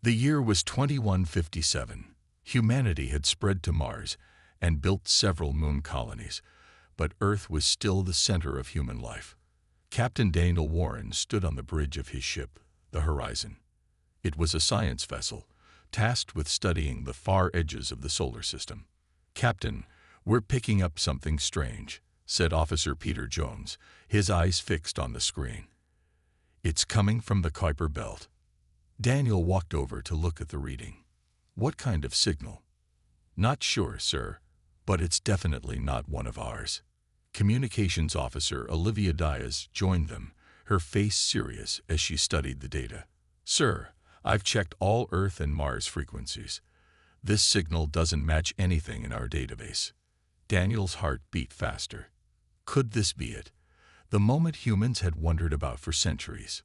The year was 2157. Humanity had spread to Mars and built several moon colonies, but Earth was still the center of human life. Captain Daniel Warren stood on the bridge of his ship, the Horizon. It was a science vessel, tasked with studying the far edges of the solar system. "Captain, we're picking up something strange," said Officer Peter Jones, his eyes fixed on the screen. "It's coming from the Kuiper Belt." Daniel walked over to look at the reading. "What kind of signal?" "Not sure, sir, but it's definitely not one of ours." Communications Officer Olivia Diaz joined them, her face serious as she studied the data. "Sir, I've checked all Earth and Mars frequencies. This signal doesn't match anything in our database." Daniel's heart beat faster. Could this be it? The moment humans had wondered about for centuries.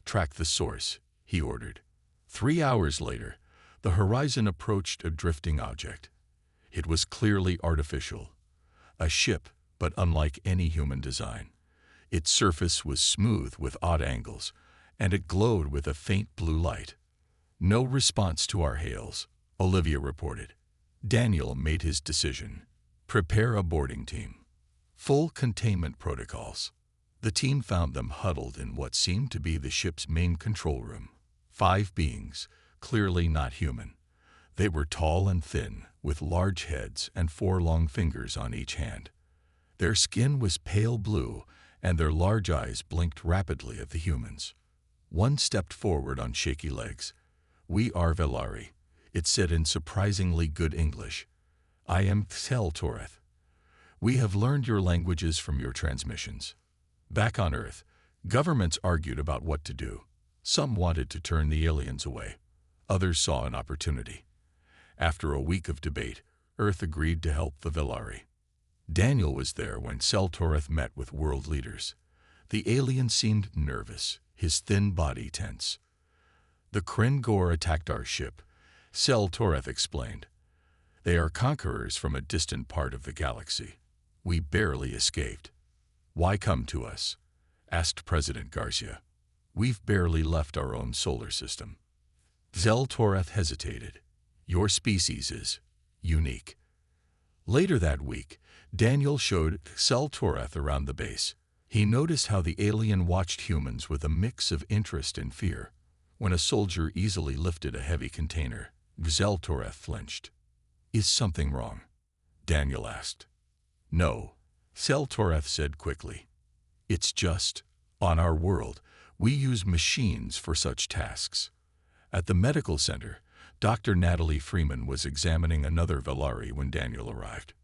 "Track the source," he ordered. 3 hours later, the Horizon approached a drifting object. It was clearly artificial. A ship, but unlike any human design. Its surface was smooth with odd angles, and it glowed with a faint blue light. "No response to our hails," Olivia reported. Daniel made his decision. Prepare a boarding team. Full containment protocols. The team found them huddled in what seemed to be the ship's main control room. 5 beings, clearly not human. They were tall and thin, with large heads and 4 long fingers on each hand. Their skin was pale blue, and their large eyes blinked rapidly at the humans. One stepped forward on shaky legs. "We are Velari," it said in surprisingly good English. "I am Xel Toreth. We have learned your languages from your transmissions." Back on Earth, governments argued about what to do. Some wanted to turn the aliens away. Others saw an opportunity. After a week of debate, Earth agreed to help the Velari. Daniel was there when Xel Toreth met with world leaders. The alien seemed nervous, his thin body tense. "The Kryn Gor attacked our ship," Xel Toreth explained. "They are conquerors from a distant part of the galaxy. We barely escaped." "Why come to us?" asked President Garcia. "We've barely left our own solar system." Xel Toreth hesitated. "Your species is unique." Later that week, Daniel showed Xel Toreth around the base. He noticed how the alien watched humans with a mix of interest and fear. When a soldier easily lifted a heavy container, Xel Toreth flinched. "Is something wrong?" Daniel asked. "No," Xel Toreth said quickly. "It's just, on our world, we use machines for such tasks." At the medical center, Dr. Natalie Freeman was examining another Velari when Daniel arrived.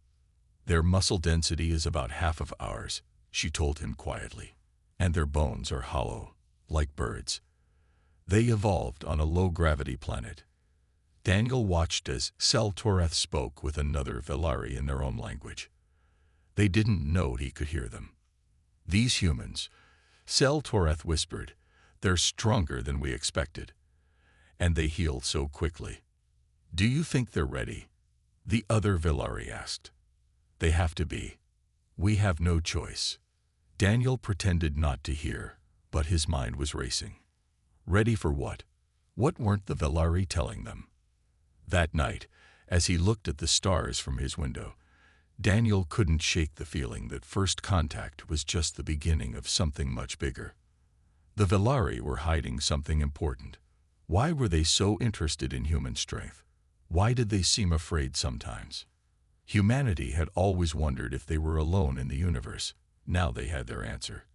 "Their muscle density is about half of ours," she told him quietly, "and their bones are hollow, like birds. They evolved on a low-gravity planet." Daniel watched as Xel Toreth spoke with another Velari in their own language. They didn't know he could hear them. "These humans," Xel Toreth whispered, "they're stronger than we expected. And they heal so quickly." "Do you think they're ready?" the other Velari asked. "They have to be. We have no choice." Daniel pretended not to hear, but his mind was racing. Ready for what? What weren't the Velari telling them? That night, as he looked at the stars from his window, Daniel couldn't shake the feeling that first contact was just the beginning of something much bigger. The Velari were hiding something important. Why were they so interested in human strength? Why did they seem afraid sometimes? Humanity had always wondered if they were alone in the universe. Now they had their answer.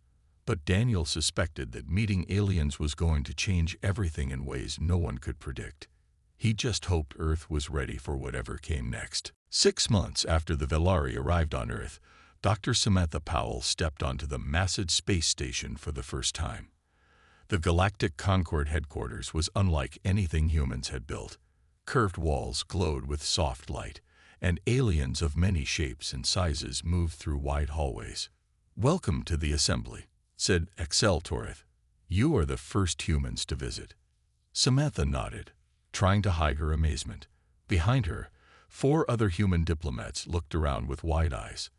But Daniel suspected that meeting aliens was going to change everything in ways no one could predict. He just hoped Earth was ready for whatever came next. 6 months after the Velari arrived on Earth, Dr. Samantha Powell stepped onto the massive space station for the first time. The Galactic Concord headquarters was unlike anything humans had built. Curved walls glowed with soft light, and aliens of many shapes and sizes moved through wide hallways. "Welcome to the assembly," said Xel Toreth. "You are the first humans to visit." Samantha nodded, trying to hide her amazement. Behind her, 4 other human diplomats looked around with wide eyes.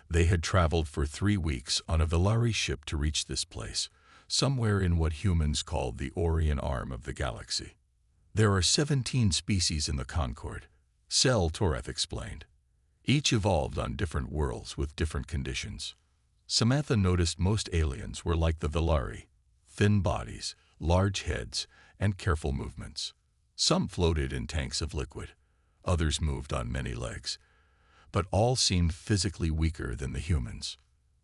They had traveled for 3 weeks on a Velari ship to reach this place, somewhere in what humans called the Orion arm of the galaxy. There are 17 species in the Concord, Sel Toreth explained. Each evolved on different worlds with different conditions. Samantha noticed most aliens were like the Velari, thin bodies, large heads, and careful movements. Some floated in tanks of liquid, others moved on many legs, but all seemed physically weaker than the humans.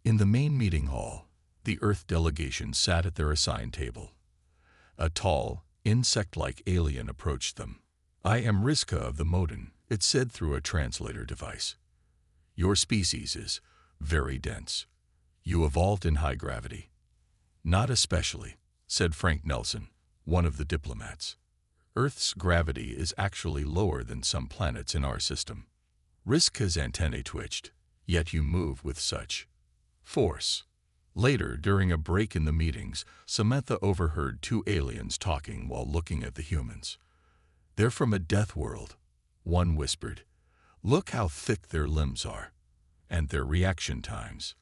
In the main meeting hall, the Earth delegation sat at their assigned table. A tall, insect-like alien approached them. "I am Rizka of the Modin," it said through a translator device. "Your species is very dense. You evolved in high gravity." "Not especially," said Frank Nelson, one of the diplomats. "Earth's gravity is actually lower than some planets in our system." Rizka's antennae twitched, "Yet you move with such force." Later, during a break in the meetings, Samantha overheard two aliens talking while looking at the humans. "They're from a death world," one whispered. "Look how thick their limbs are, and their reaction times.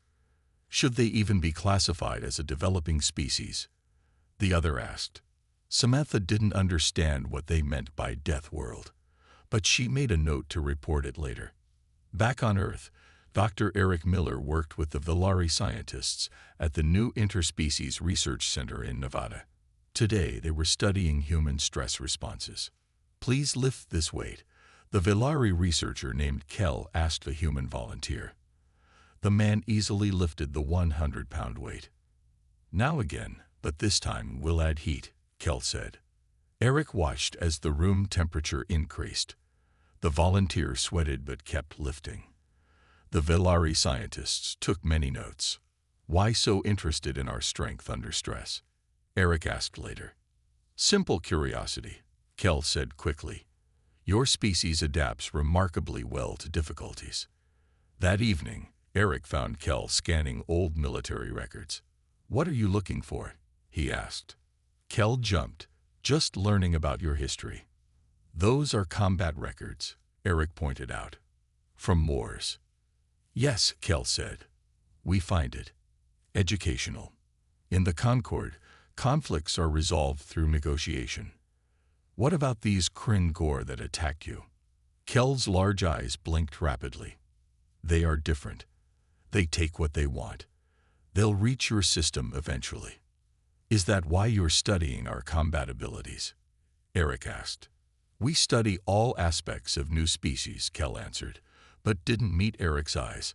Should they even be classified as a developing species?" the other asked. Samantha didn't understand what they meant by death world, but she made a note to report it later. Back on Earth, Dr. Eric Miller worked with the Velari scientists at the new Interspecies Research Center in Nevada. Today, they were studying human stress responses. "Please lift this weight," the Velari researcher named Kel asked a human volunteer. The man easily lifted the 100-pound weight. "Now again, but this time we'll add heat," Kel said. Eric watched as the room temperature increased. The volunteer sweated but kept lifting. The Velari scientists took many notes. "Why so interested in our strength under stress?" Eric asked later. "Simple curiosity," Kel said quickly. "Your species adapts remarkably well to difficulties." That evening, Eric found Kel scanning old military records. "What are you looking for?" he asked. Kel jumped. "Just learning about your history." "Those are combat records," Eric pointed out. "From wars." "Yes," Kel said. "We find it educational. In the Concord, conflicts are resolved through negotiation." "What about these Kryn Gore that attacked you?" Kel's large eyes blinked rapidly. "They are different. They take what they want. They'll reach your system eventually." "Is that why you're studying our combat abilities?" Eric asked. "We study all aspects of new species," Kel answered, but didn't meet Eric's eyes.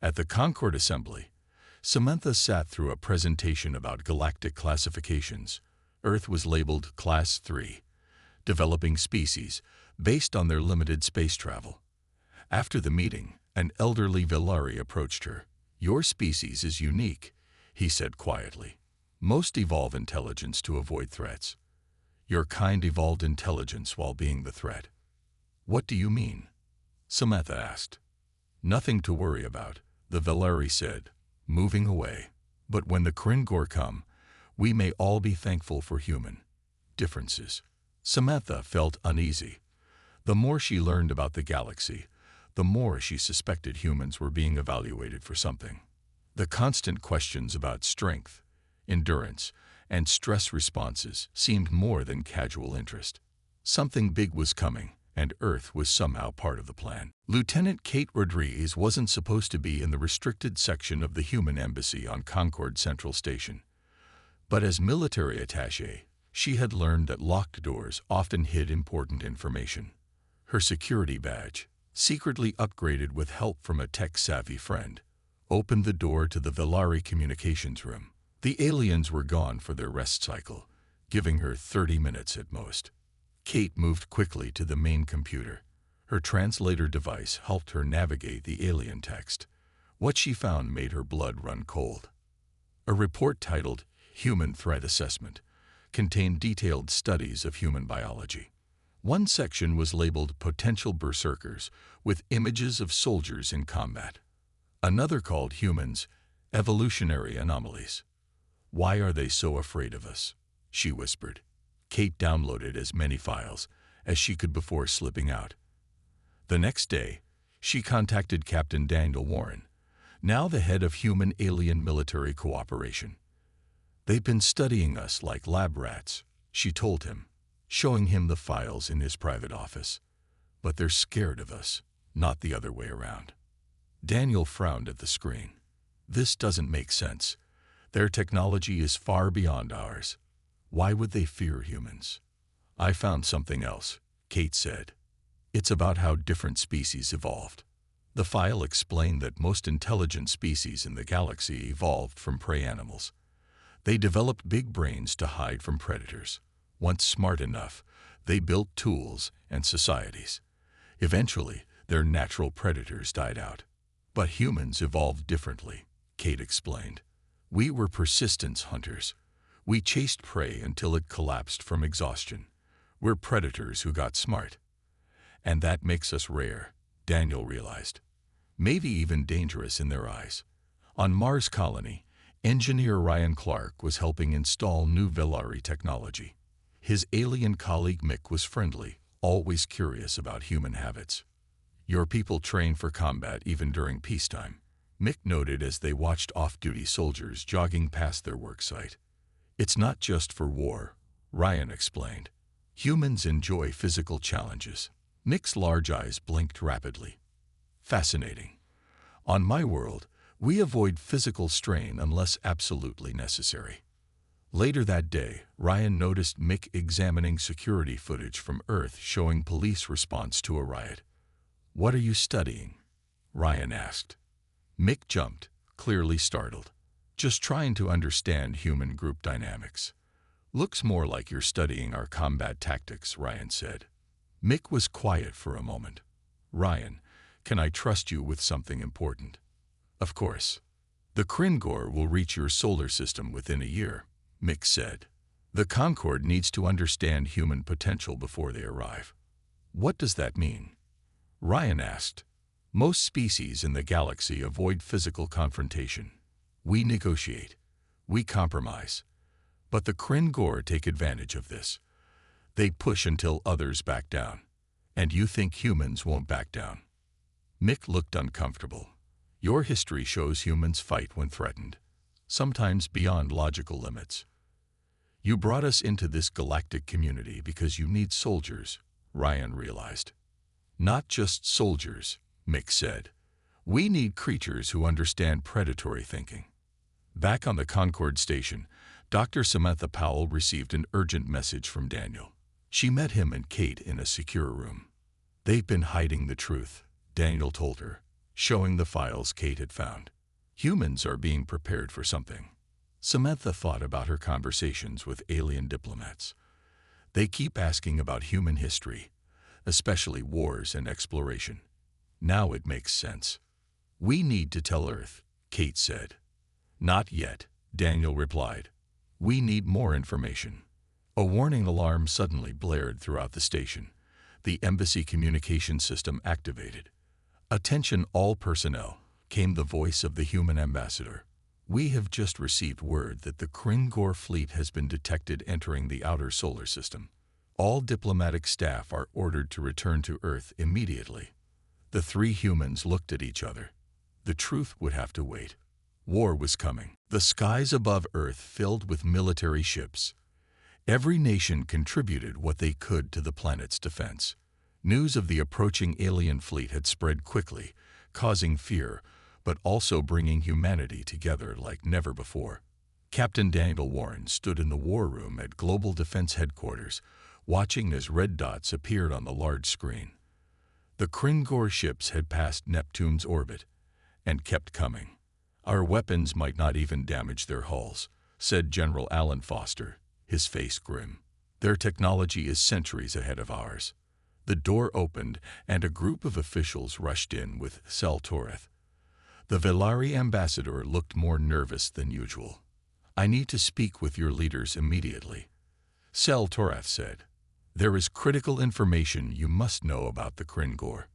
At the Concord Assembly, Samantha sat through a presentation about galactic classifications. Earth was labeled Class 3, developing species, based on their limited space travel. After the meeting, an elderly Velari approached her. "Your species is unique," he said quietly. "Most evolve intelligence to avoid threats. Your kind evolved intelligence while being the threat." "What do you mean?" Samantha asked. "Nothing to worry about," the Velari said, moving away. "But when the Kryn Gore come, we may all be thankful for human differences." Samantha felt uneasy. The more she learned about the galaxy, the more she suspected humans were being evaluated for something. The constant questions about strength, endurance, and stress responses seemed more than casual interest. Something big was coming, and Earth was somehow part of the plan. Lieutenant Kate Rodriguez wasn't supposed to be in the restricted section of the human embassy on Concord Central Station. But as military attaché, she had learned that locked doors often hid important information. Her security badge, secretly upgraded with help from a tech-savvy friend, opened the door to the Velari communications room. The aliens were gone for their rest cycle, giving her 30 minutes at most. Kate moved quickly to the main computer. Her translator device helped her navigate the alien text. What she found made her blood run cold. A report titled Human Threat Assessment contained detailed studies of human biology. One section was labeled Potential Berserkers, with images of soldiers in combat. Another called Humans, Evolutionary Anomalies. "Why are they so afraid of us?" she whispered. Kate downloaded as many files as she could before slipping out. The next day, she contacted Captain Daniel Warren, now the head of Human-Alien Military Cooperation. "They've been studying us like lab rats," she told him. showing him the files in his private office. But they're scared of us, not the other way around. Daniel frowned at the screen. This doesn't make sense. Their technology is far beyond ours. Why would they fear humans? I found something else, Kate said. It's about how different species evolved. The file explained that most intelligent species in the galaxy evolved from prey animals. They developed big brains to hide from predators. Once smart enough, they built tools and societies. Eventually, their natural predators died out. But humans evolved differently, Kate explained. We were persistence hunters. We chased prey until it collapsed from exhaustion. We're predators who got smart. And that makes us rare, Daniel realized. Maybe even dangerous in their eyes. On Mars colony, engineer Ryan Clark was helping install new Velari technology. His alien colleague Mick was friendly, always curious about human habits. Your people train for combat even during peacetime, Mick noted as they watched off-duty soldiers jogging past their work site. It's not just for war, Ryan explained. Humans enjoy physical challenges. Mick's large eyes blinked rapidly. Fascinating. On my world, we avoid physical strain unless absolutely necessary. Later that day, Ryan noticed Mick examining security footage from Earth showing police response to a riot. "What are you studying?" Ryan asked. Mick jumped, clearly startled. "Just trying to understand human group dynamics." "Looks more like you're studying our combat tactics," Ryan said. Mick was quiet for a moment. "Ryan, can I trust you with something important?" "Of course." "The Kringor will reach your solar system within a year," Mick said. "The Concord needs to understand human potential before they arrive." "What does that mean?" Ryan asked. "Most species in the galaxy avoid physical confrontation. We negotiate. We compromise. But the Kringor take advantage of this. They push until others back down. And you think humans won't back down?" Mick looked uncomfortable. "Your history shows humans fight when threatened, sometimes beyond logical limits. You brought us into this galactic community because you need soldiers," Ryan realized. "Not just soldiers," Mick said. "We need creatures who understand predatory thinking." Back on the Concord station, Dr. Samantha Powell received an urgent message from Daniel. She met him and Kate in a secure room. "They've been hiding the truth," Daniel told her, showing the files Kate had found. "Humans are being prepared for something." Samantha thought about her conversations with alien diplomats. They keep asking about human history, especially wars and exploration. Now it makes sense. "We need to tell Earth," Kate said. "Not yet," Daniel replied. "We need more information." A warning alarm suddenly blared throughout the station. The embassy communication system activated. "Attention all personnel," came the voice of the human ambassador. "We have just received word that the Kringor fleet has been detected entering the outer solar system. All diplomatic staff are ordered to return to Earth immediately." The three humans looked at each other. The truth would have to wait. War was coming. The skies above Earth filled with military ships. Every nation contributed what they could to the planet's defense. News of the approaching alien fleet had spread quickly, causing fear, but also bringing humanity together like never before. Captain Daniel Warren stood in the war room at Global Defense Headquarters, watching as red dots appeared on the large screen. The Kringor ships had passed Neptune's orbit and kept coming. "Our weapons might not even damage their hulls," said General Alan Foster, his face grim. "Their technology is centuries ahead of ours." The door opened and a group of officials rushed in with Sel Toreth. The Velari ambassador looked more nervous than usual. "I need to speak with your leaders immediately," Sel Toreth said. "There is critical information you must know about the Kringor."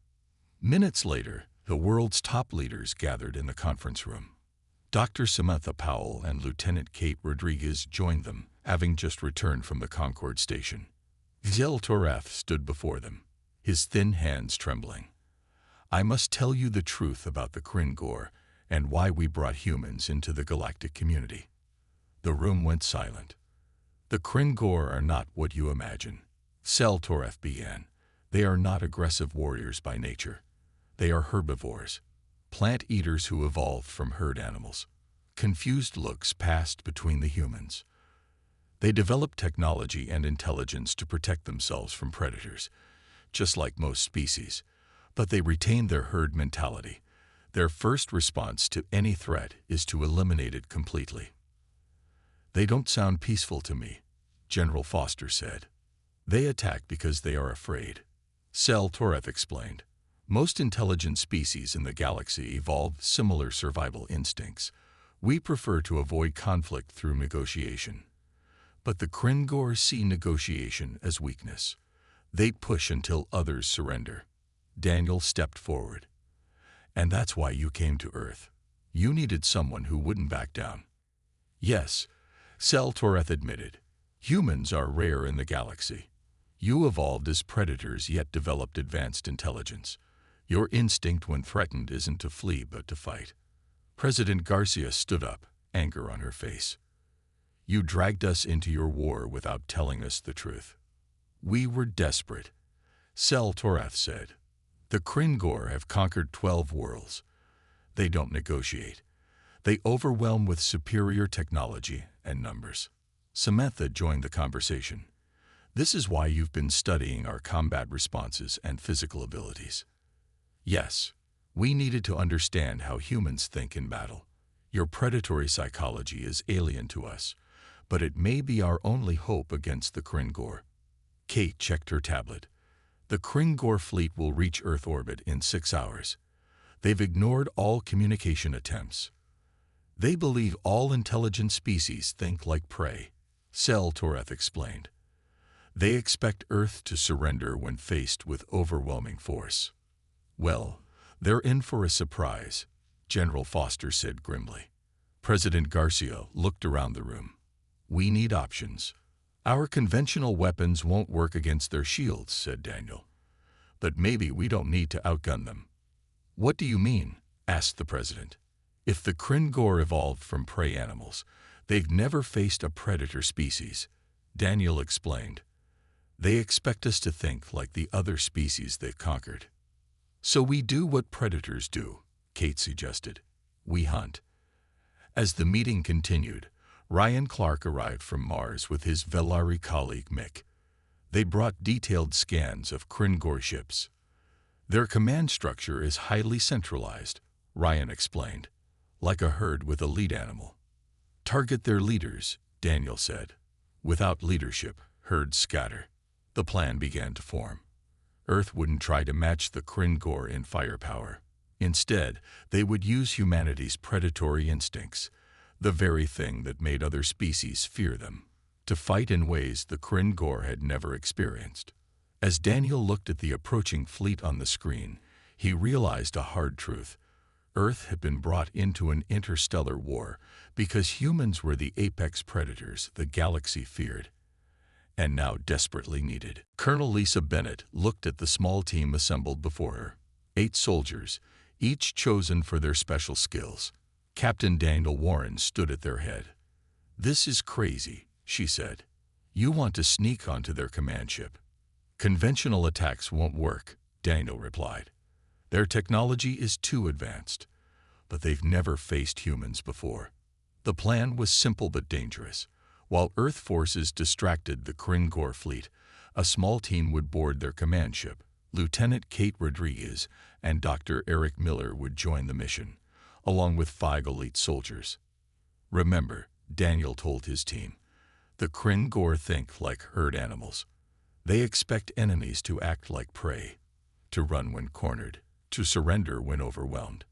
Minutes later, the world's top leaders gathered in the conference room. Dr. Samantha Powell and Lieutenant Kate Rodriguez joined them, having just returned from the Concord station. Sel Toreth stood before them, his thin hands trembling. "I must tell you the truth about the Kringor and why we brought humans into the galactic community." The room went silent. "The Kringor are not what you imagine," Toreth began. They are not aggressive warriors by nature. They are herbivores, plant eaters who evolved from herd animals. Confused looks passed between the humans. They developed technology and intelligence to protect themselves from predators, just like most species, but they retained their herd mentality. Their first response to any threat is to eliminate it completely. They don't sound peaceful to me, General Foster said. They attack because they are afraid. Toreth explained. Most intelligent species in the galaxy evolved similar survival instincts. We prefer to avoid conflict through negotiation. But the Kringor see negotiation as weakness. They push until others surrender. Daniel stepped forward. And that's why you came to Earth. You needed someone who wouldn't back down. Yes, Toreth admitted. Humans are rare in the galaxy. You evolved as predators yet developed advanced intelligence. Your instinct when threatened isn't to flee but to fight. President Garcia stood up, anger on her face. You dragged us into your war without telling us the truth. We were desperate, Toreth said. The Kringor have conquered 12 worlds. They don't negotiate. They overwhelm with superior technology and numbers. Samantha joined the conversation. This is why you've been studying our combat responses and physical abilities. Yes, we needed to understand how humans think in battle. Your predatory psychology is alien to us, but it may be our only hope against the Kringor. Kate checked her tablet. The Kringor fleet will reach Earth orbit in 6 hours. They've ignored all communication attempts. They believe all intelligent species think like prey, Toreth explained. They expect Earth to surrender when faced with overwhelming force. Well, they're in for a surprise, General Foster said grimly. President Garcia looked around the room. We need options. Our conventional weapons won't work against their shields, said Daniel. But maybe we don't need to outgun them. What do you mean? Asked the president. If the Kringor evolved from prey animals, they've never faced a predator species, Daniel explained. They expect us to think like the other species they've conquered. So we do what predators do, Kate suggested. We hunt. As the meeting continued, Ryan Clark arrived from Mars with his Velari colleague Mick. They brought detailed scans of Kringor ships. Their command structure is highly centralized, Ryan explained, like a herd with a lead animal. Target their leaders, Daniel said. Without leadership, herds scatter. The plan began to form. Earth wouldn't try to match the Kringor in firepower. Instead, they would use humanity's predatory instincts, the very thing that made other species fear them, to fight in ways the Kringor had never experienced. As Daniel looked at the approaching fleet on the screen, he realized a hard truth. Earth had been brought into an interstellar war because humans were the apex predators the galaxy feared, and now desperately needed. Colonel Lisa Bennett looked at the small team assembled before her. 8 soldiers, each chosen for their special skills. Captain Daniel Warren stood at their head. This is crazy, she said. You want to sneak onto their command ship. Conventional attacks won't work, Daniel replied. Their technology is too advanced, but they've never faced humans before. The plan was simple but dangerous. While Earth forces distracted the Kringor fleet, a small team would board their command ship. Lieutenant Kate Rodriguez and Dr. Eric Miller would join the mission, along with 5 elite soldiers. Remember, Daniel told his team, the Kringor think like herd animals. They expect enemies to act like prey, to run when cornered, to surrender when overwhelmed.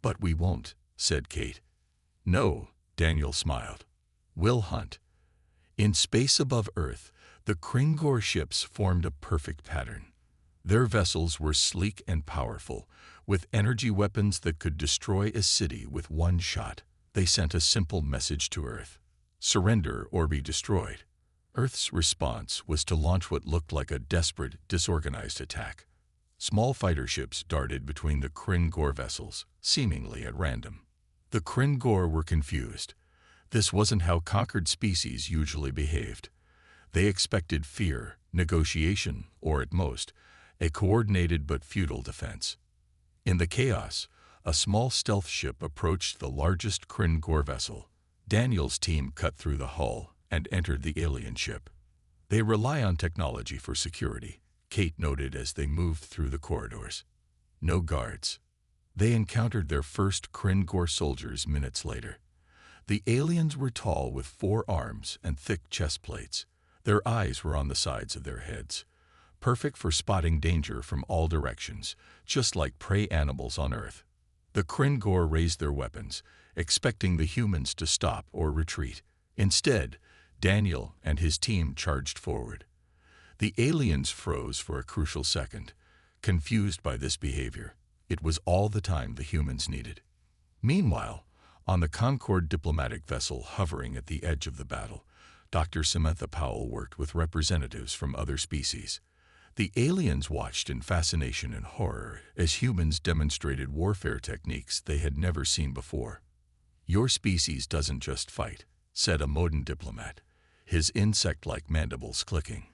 But we won't, said Kate. No, Daniel smiled. We'll hunt. In space above Earth, the Kringor ships formed a perfect pattern. Their vessels were sleek and powerful, with energy weapons that could destroy a city with one shot. They sent a simple message to Earth: surrender or be destroyed. Earth's response was to launch what looked like a desperate, disorganized attack. Small fighter ships darted between the Kringor vessels, seemingly at random. The Kringor were confused. This wasn't how conquered species usually behaved. They expected fear, negotiation, or at most, a coordinated but futile defense. In the chaos, a small stealth ship approached the largest Kryn-Gor vessel. Daniel's team cut through the hull and entered the alien ship. They rely on technology for security, Kate noted as they moved through the corridors. No guards. They encountered their first Kryn-Gor soldiers minutes later. The aliens were tall with 4 arms and thick chest plates. Their eyes were on the sides of their heads, perfect for spotting danger from all directions, just like prey animals on Earth. The Kryn-Gor raised their weapons, expecting the humans to stop or retreat. Instead, Daniel and his team charged forward. The aliens froze for a crucial second, confused by this behavior. It was all the time the humans needed. Meanwhile, on the Concord diplomatic vessel hovering at the edge of the battle, Dr. Samantha Powell worked with representatives from other species. The aliens watched in fascination and horror as humans demonstrated warfare techniques they had never seen before. "Your species doesn't just fight," said a Moden diplomat, his insect-like mandibles clicking.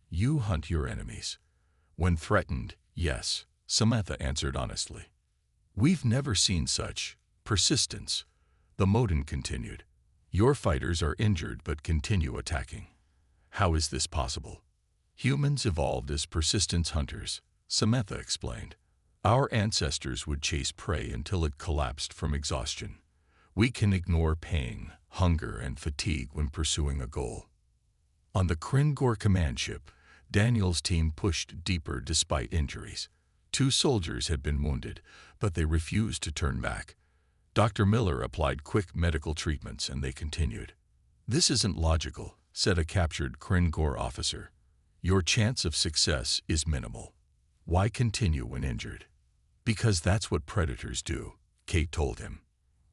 "You hunt your enemies." "When threatened, yes," Samantha answered honestly. "We've never seen such persistence," the Moden continued. "Your fighters are injured but continue attacking. How is this possible?" "Humans evolved as persistence hunters," Samantha explained. "Our ancestors would chase prey until it collapsed from exhaustion. We can ignore pain, hunger, and fatigue when pursuing a goal." On the Kryn-Gor command ship, Daniel's team pushed deeper despite injuries. 2 soldiers had been wounded, but they refused to turn back. Dr. Miller applied quick medical treatments and they continued. "This isn't logical," said a captured Kryn-Gor officer. "Your chance of success is minimal. Why continue when injured?" "Because that's what predators do," Kate told him.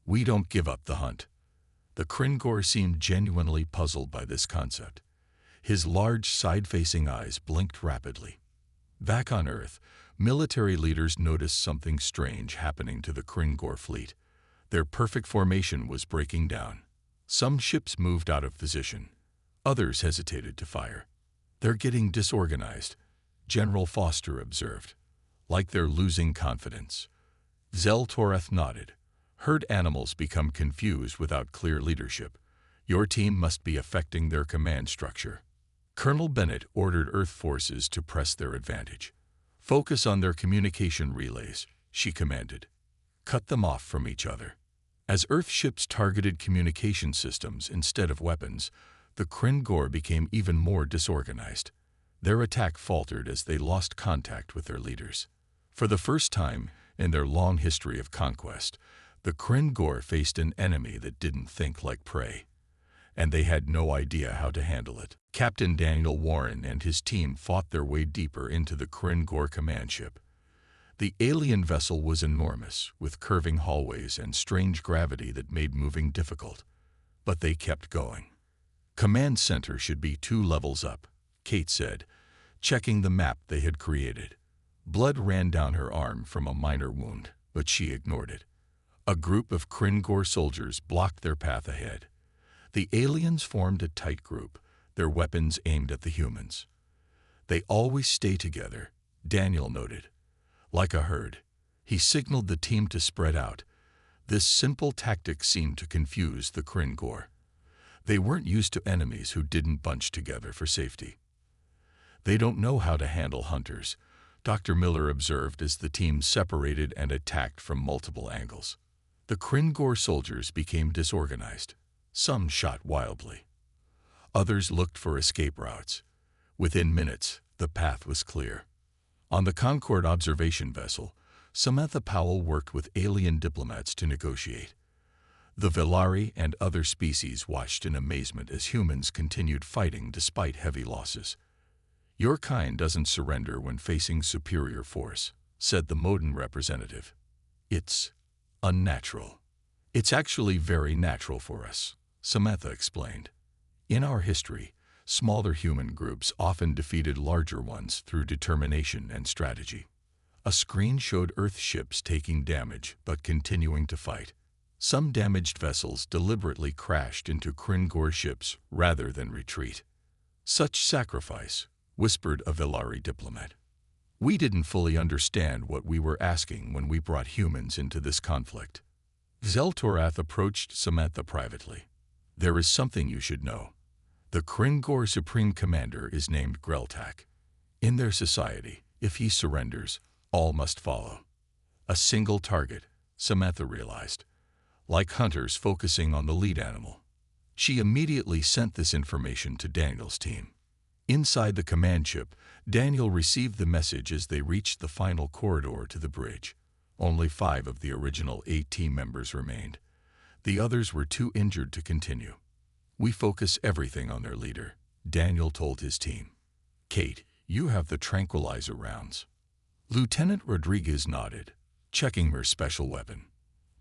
"We don't give up the hunt." The Kryn-Gor seemed genuinely puzzled by this concept. His large side-facing eyes blinked rapidly. Back on Earth, military leaders noticed something strange happening to the Kryn-Gor fleet. Their perfect formation was breaking down. Some ships moved out of position. Others hesitated to fire. "They're getting disorganized," General Foster observed. "Like they're losing confidence." Zell Toreth nodded. "Herd animals become confused without clear leadership. Your team must be affecting their command structure." Colonel Bennett ordered Earth forces to press their advantage. "Focus on their communication relays," she commanded. "Cut them off from each other." As Earth ships targeted communication systems instead of weapons, the Kryn-Gor became even more disorganized. Their attack faltered as they lost contact with their leaders. For the first time in their long history of conquest, the Kryn-Gor faced an enemy that didn't think like prey, and they had no idea how to handle it. Captain Daniel Warren and his team fought their way deeper into the Kryn-Gor command ship. The alien vessel was enormous, with curving hallways and strange gravity that made moving difficult. But they kept going. "Command center should be 2 levels up," Kate said, checking the map they had created. Blood ran down her arm from a minor wound, but she ignored it. A group of Kryn-Gor soldiers blocked their path ahead. The aliens formed a tight group, their weapons aimed at the humans. "They always stay together," Daniel noted. Like a herd, he signaled the team to spread out. This simple tactic seemed to confuse the Kryn-Gor. They weren't used to enemies who didn't bunch together for safety. "They don't know how to handle hunters," Dr. Miller observed as the team separated and attacked from multiple angles. The Kryn-Gor soldiers became disorganized. Some shot wildly. Others looked for escape routes. Within minutes, the path was clear. On the Concord observation vessel, Samantha Powell worked with alien diplomats to negotiate. The Velari and other species watched in amazement as humans continued fighting despite heavy losses. "Your kind doesn't surrender when facing superior force," said the Moden representative. "It's unnatural." "It's actually very natural for us," Samantha explained. "In our history, smaller human groups often defeated larger ones through determination and strategy." A screen showed Earth ships taking damage but continuing to fight. Some damaged vessels deliberately crashed into Kryn-Gor ships rather than retreat. Such sacrifice, whispered a Velari diplomat. We didn't fully understand what we were asking when we brought humans into this conflict. Zeltorath approached Samantha privately. There is something you should know. The Kringor Supreme Commander is named Greltak. In their society, if he surrenders, all must follow. A single target, Samantha realized. Like hunters focusing on the lead animal. She immediately sent this information to Daniel's team. Inside the command ship, Daniel received the message as they reached the final corridor to the bridge. Only 5 of the original 8 team members remained. The others were too injured to continue. We focus everything on their leader, Daniel told his team. Kate, you have the tranquilizer rounds. Lieutenant Rodriguez nodded, checking her special weapon.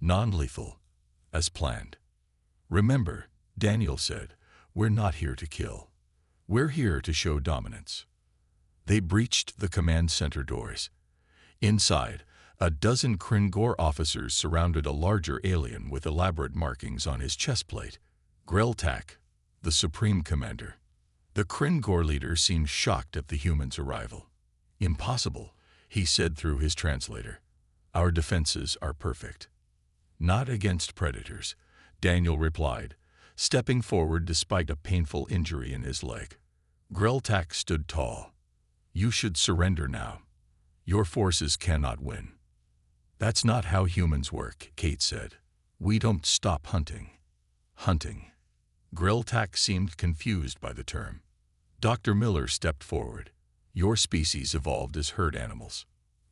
Non-lethal, as planned. Remember, Daniel said, we're not here to kill. We're here to show dominance. They breached the command center doors. Inside, a dozen Kringor officers surrounded a larger alien with elaborate markings on his chest plate. Greltak, the Supreme Commander. The Kringor leader seemed shocked at the humans' arrival. Impossible, he said through his translator. Our defenses are perfect. Not against predators, Daniel replied, stepping forward despite a painful injury in his leg. Greltak stood tall. You should surrender now. Your forces cannot win. That's not how humans work, Kate said. We don't stop hunting. Hunting. Greltak seemed confused by the term. Dr. Miller stepped forward. Your species evolved as herd animals.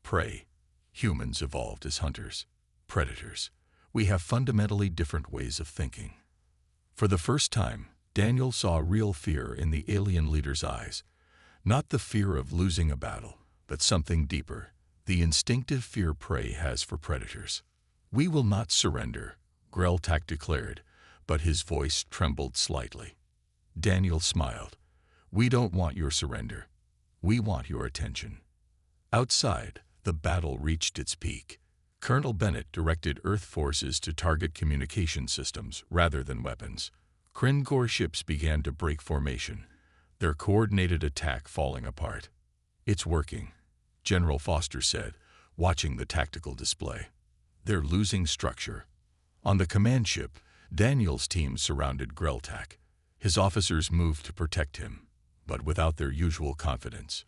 Prey. Humans evolved as hunters. Predators. We have fundamentally different ways of thinking. For the first time, Daniel saw real fear in the alien leader's eyes. Not the fear of losing a battle, but something deeper, the instinctive fear prey has for predators. We will not surrender, Greltak declared, but his voice trembled slightly. Daniel smiled. We don't want your surrender. We want your attention. Outside, the battle reached its peak. Colonel Bennett directed Earth forces to target communication systems rather than weapons. Kringor ships began to break formation, their coordinated attack falling apart. It's working, General Foster said, watching the tactical display. They're losing structure. On the command ship, Daniel's team surrounded Greltak. His officers moved to protect him, but without their usual confidence.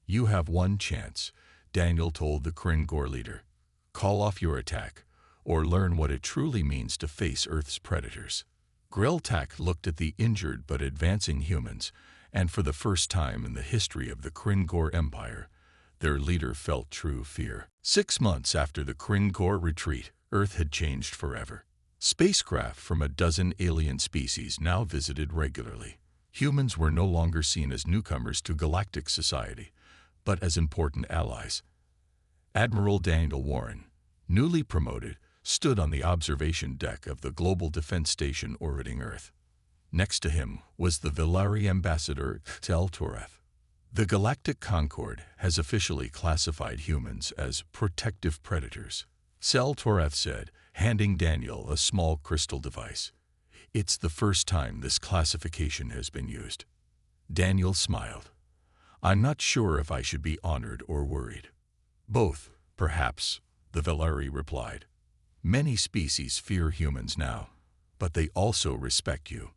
You have one chance, Daniel told the Kringor leader. Call off your attack, or learn what it truly means to face Earth's predators. Greltak looked at the injured but advancing humans, and for the first time in the history of the Kringor Empire, their leader felt true fear. 6 months after the Kringor retreat, Earth had changed forever. Spacecraft from a dozen alien species now visited regularly. Humans were no longer seen as newcomers to galactic society, but as important allies. Admiral Daniel Warren, newly promoted, stood on the observation deck of the Global Defense Station orbiting Earth. Next to him was the Velari ambassador, Zeltorath. The Galactic Concord has officially classified humans as protective predators, Zeltorath said, handing Daniel a small crystal device. It's the first time this classification has been used. Daniel smiled. I'm not sure if I should be honored or worried. Both, perhaps, the Velari replied. Many species fear humans now, but they also respect you.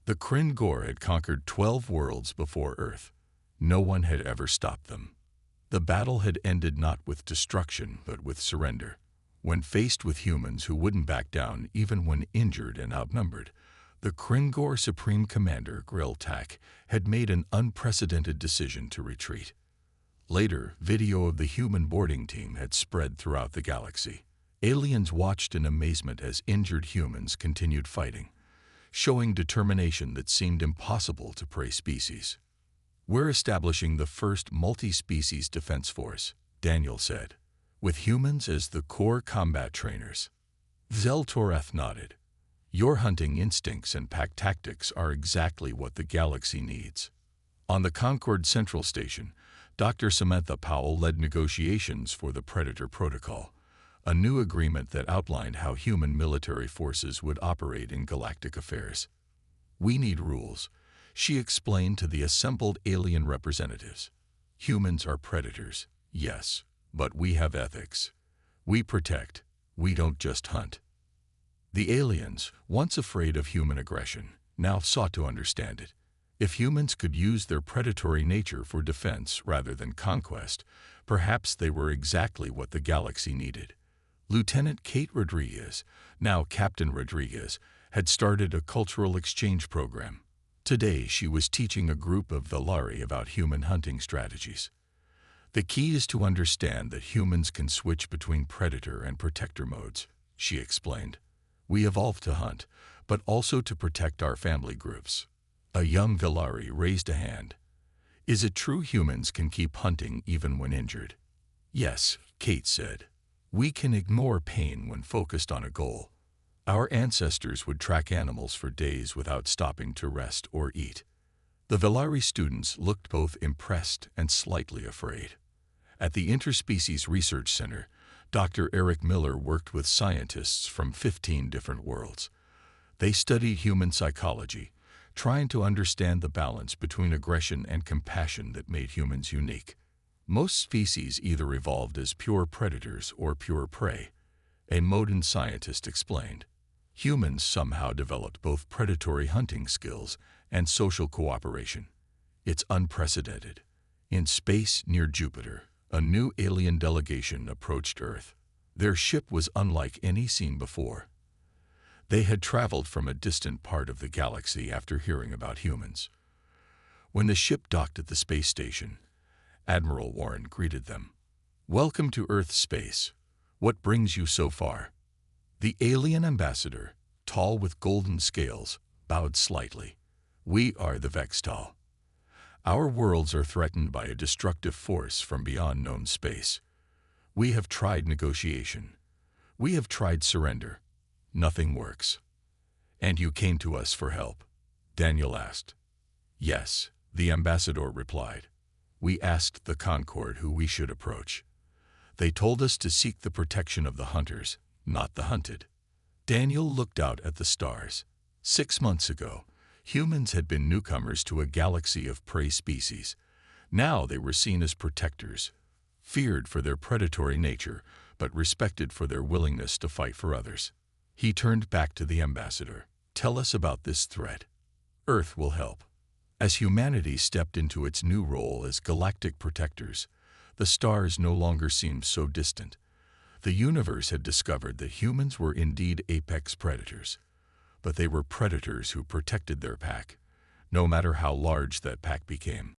The Kringor had conquered 12 worlds before Earth. No one had ever stopped them. The battle had ended not with destruction, but with surrender. When faced with humans who wouldn't back down even when injured and outnumbered, the Kringor Supreme Commander, Greltak, had made an unprecedented decision to retreat. Later, video of the human boarding team had spread throughout the galaxy. Aliens watched in amazement as injured humans continued fighting, showing determination that seemed impossible to prey species. We're establishing the first multi-species defense force, Daniel said, with humans as the core combat trainers. Zeltorath nodded. Your hunting instincts and pack tactics are exactly what the galaxy needs. On the Concord Central Station, Dr. Samantha Powell led negotiations for the Predator Protocol, a new agreement that outlined how human military forces would operate in galactic affairs. We need rules, She explained to the assembled alien representatives. Humans are predators, yes, but we have ethics. We protect, we don't just hunt. The aliens, once afraid of human aggression, now sought to understand it. If humans could use their predatory nature for defense rather than conquest, perhaps they were exactly what the galaxy needed. Lieutenant Kate Rodriguez, now Captain Rodriguez, had started a cultural exchange program. Today she was teaching a group of Velari about human hunting strategies. The key is to understand that humans can switch between predator and protector modes, she explained. We evolved to hunt, but also to protect our family groups. A young Velari raised a hand. Is it true humans can keep hunting even when injured? Yes, Kate said. We can ignore pain when focused on a goal. Our ancestors would track animals for days without stopping to rest or eat. The Velari students looked both impressed and slightly afraid. At the Interspecies Research Center, Dr. Eric Miller worked with scientists from 15 different worlds. They studied human psychology, trying to understand the balance between aggression and compassion that made humans unique. Most species either evolved as pure predators or pure prey, a modern scientist explained. Humans somehow developed both predatory hunting skills and social cooperation. It's unprecedented. In space near Jupiter, a new alien delegation approached Earth. Their ship was unlike any seen before. They had traveled from a distant part of the galaxy after hearing about humans. When the ship docked at the space station, Admiral Warren greeted them. Welcome to Earth's space. What brings you so far? The alien ambassador, tall with golden scales, bowed slightly. We are the Vextal. Our worlds are threatened by a destructive force from beyond known space. We have tried negotiation. We have tried surrender. Nothing works. And you came to us for help? Daniel asked. Yes, the ambassador replied. We asked the Concord who we should approach. They told us to seek the protection of the hunters, not the hunted. Daniel looked out at the stars. 6 months ago, humans had been newcomers to a galaxy of prey species. Now they were seen as protectors, feared for their predatory nature, but respected for their willingness to fight for others. He turned back to the ambassador. Tell us about this threat. Earth will help. As humanity stepped into its new role as galactic protectors, the stars no longer seemed so distant. The universe had discovered that humans were indeed apex predators, but they were predators who protected their pack, no matter how large that pack became.